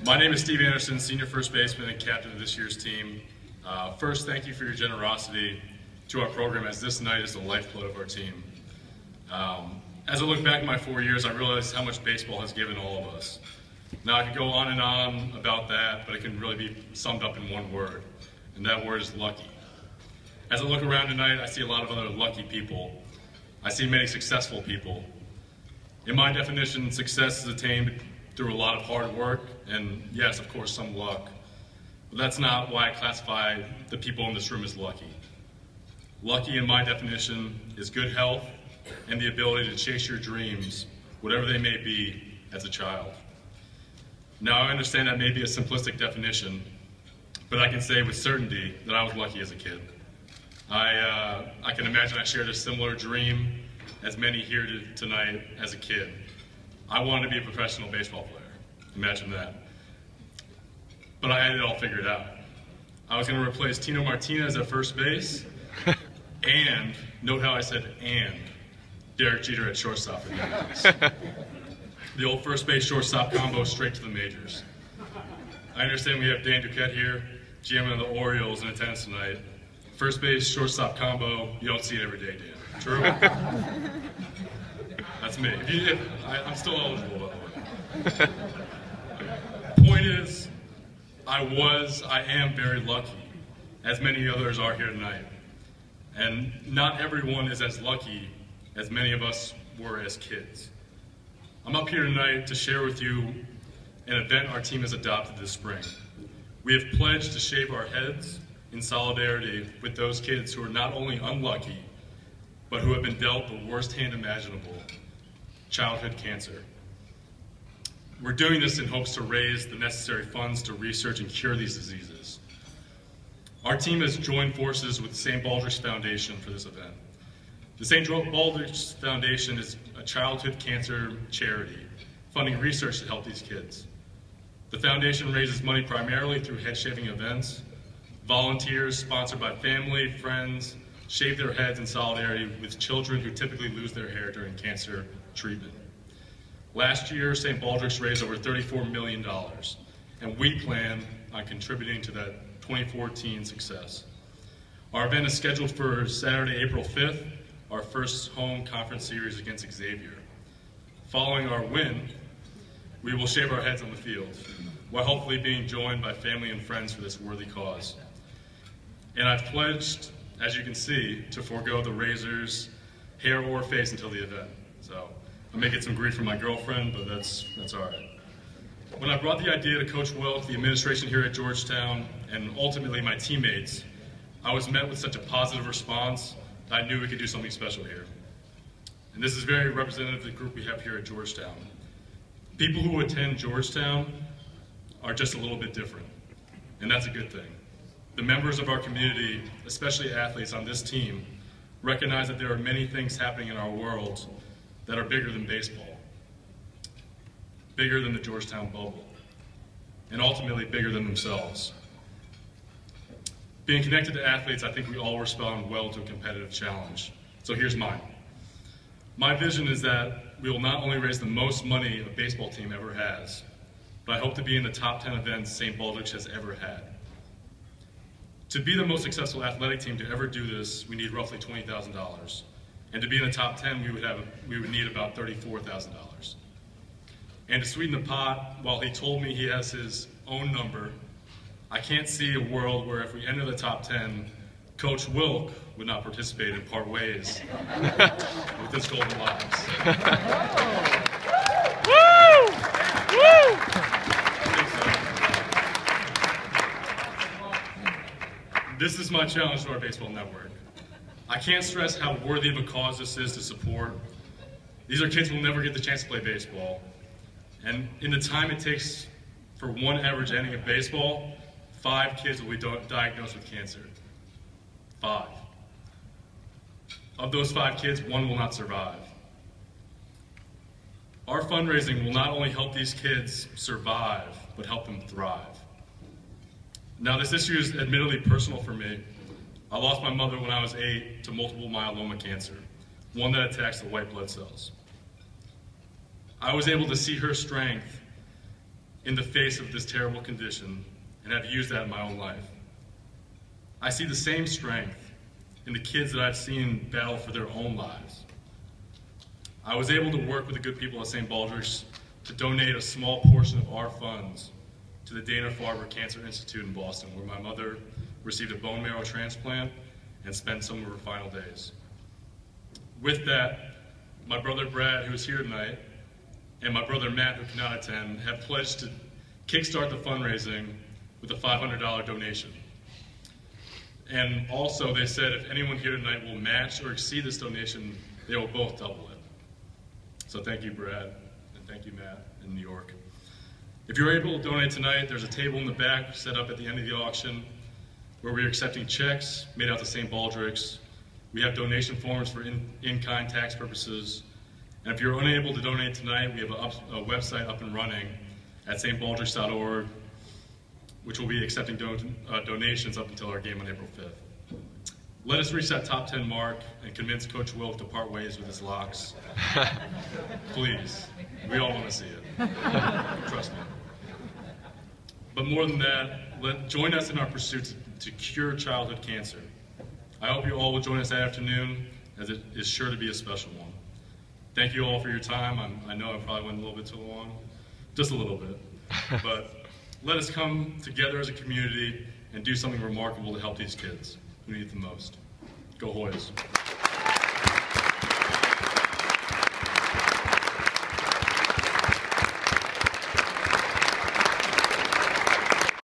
My name is Steve Anderson, senior first baseman and captain of this year's team. First, thank you for your generosity to our program, as this night is the lifeblood of our team. As I look back at my 4 years, I realize how much baseball has given all of us. Now, I could go on and on about that, but it can really be summed up in one word, and that word is lucky. As I look around tonight, I see a lot of other lucky people. I see many successful people. In my definition, success is attained through a lot of hard work, and yes, of course, some luck. But that's not why I classify the people in this room as lucky. Lucky, in my definition, is good health and the ability to chase your dreams, whatever they may be, as a child. Now, I understand that may be a simplistic definition, but I can say with certainty that I was lucky as a kid. I can imagine I shared a similar dream as many here tonight as a kid. I wanted to be a professional baseball player. Imagine that. But I had it all figured out. I was going to replace Tino Martinez at first base, and, note how I said and, Derek Jeter at shortstop for the Yankees. The old first base shortstop combo straight to the majors. I understand we have Dan Duquette here, GM of the Orioles, in attendance tonight. First base shortstop combo, you don't see it every day, Dan. True? That's me. I'm still eligible, by the way. Point is, I am very lucky, as many others are here tonight. And not everyone is as lucky as many of us were as kids. I'm up here tonight to share with you an event our team has adopted this spring. We have pledged to shave our heads in solidarity with those kids who are not only unlucky, but who have been dealt the worst hand imaginable, childhood cancer. We're doing this in hopes to raise the necessary funds to research and cure these diseases. Our team has joined forces with the St. Baldrick Foundation for this event. The St. Baldrick Foundation is a childhood cancer charity funding research to help these kids. The foundation raises money primarily through head shaving events. Volunteers sponsored by family, friends, shave their heads in solidarity with children who typically lose their hair during cancer treatment. Last year, St. Baldrick's raised over $34 million, and we plan on contributing to that 2014 success. Our event is scheduled for Saturday, April 5th, our first home conference series against Xavier. Following our win, we will shave our heads on the field, while hopefully being joined by family and friends for this worthy cause. And I've pledged, as you can see, to forego the razors, hair or face until the event. So I may get some grief from my girlfriend, but that's all right. When I brought the idea to Coach Wilk, the administration here at Georgetown, and ultimately my teammates, I was met with such a positive response that I knew we could do something special here. And this is very representative of the group we have here at Georgetown. People who attend Georgetown are just a little bit different, and that's a good thing. The members of our community, especially athletes on this team, recognize that there are many things happening in our world that are bigger than baseball, bigger than the Georgetown bubble, and ultimately bigger than themselves. Being connected to athletes, I think we all respond well to a competitive challenge. So here's mine. My vision is that we will not only raise the most money a baseball team ever has, but I hope to be in the top 10 events St. Baldrick's has ever had. To be the most successful athletic team to ever do this, we need roughly $20,000. And to be in the top 10, we would need about $34,000. And to sweeten the pot, while he told me he has his own number, I can't see a world where if we enter the top 10, Coach Wilk would not participate and part ways with his golden lives. Woo! Woo! This is my challenge to our baseball network. I can't stress how worthy of a cause this is to support. These are kids who will never get the chance to play baseball. And in the time it takes for one average inning of baseball, 5 kids will be diagnosed with cancer. 5. Of those 5 kids, 1 will not survive. Our fundraising will not only help these kids survive, but help them thrive. Now, this issue is admittedly personal for me. I lost my mother when I was 8 to multiple myeloma cancer, one that attacks the white blood cells. I was able to see her strength in the face of this terrible condition and have used that in my own life. I see the same strength in the kids that I've seen battle for their own lives. I was able to work with the good people at St. Baldrick's to donate a small portion of our funds to the Dana-Farber Cancer Institute in Boston, where my mother received a bone marrow transplant and spent some of her final days. With that, my brother Brad, who is here tonight, and my brother Matt, who cannot attend, have pledged to kickstart the fundraising with a $500 donation. And also, they said if anyone here tonight will match or exceed this donation, they will both double it. So thank you, Brad, and thank you, Matt, in New York. If you're able to donate tonight, there's a table in the back set up at the end of the auction where we're accepting checks made out to St. Baldrick's. We have donation forms for in-kind tax purposes. And if you're unable to donate tonight, we have a website up and running at stbaldricks.org, which will be accepting donations up until our game on April 5th. Let us reach that top 10 mark and convince Coach Wilk to part ways with his locks. Please, we all want to see it. Trust me. But more than that, join us in our pursuit to cure childhood cancer. I hope you all will join us that afternoon, as it is sure to be a special one. Thank you all for your time. I know I probably went a little bit too long, just a little bit. But let us come together as a community and do something remarkable to help these kids who need it the most. Go Hoyas.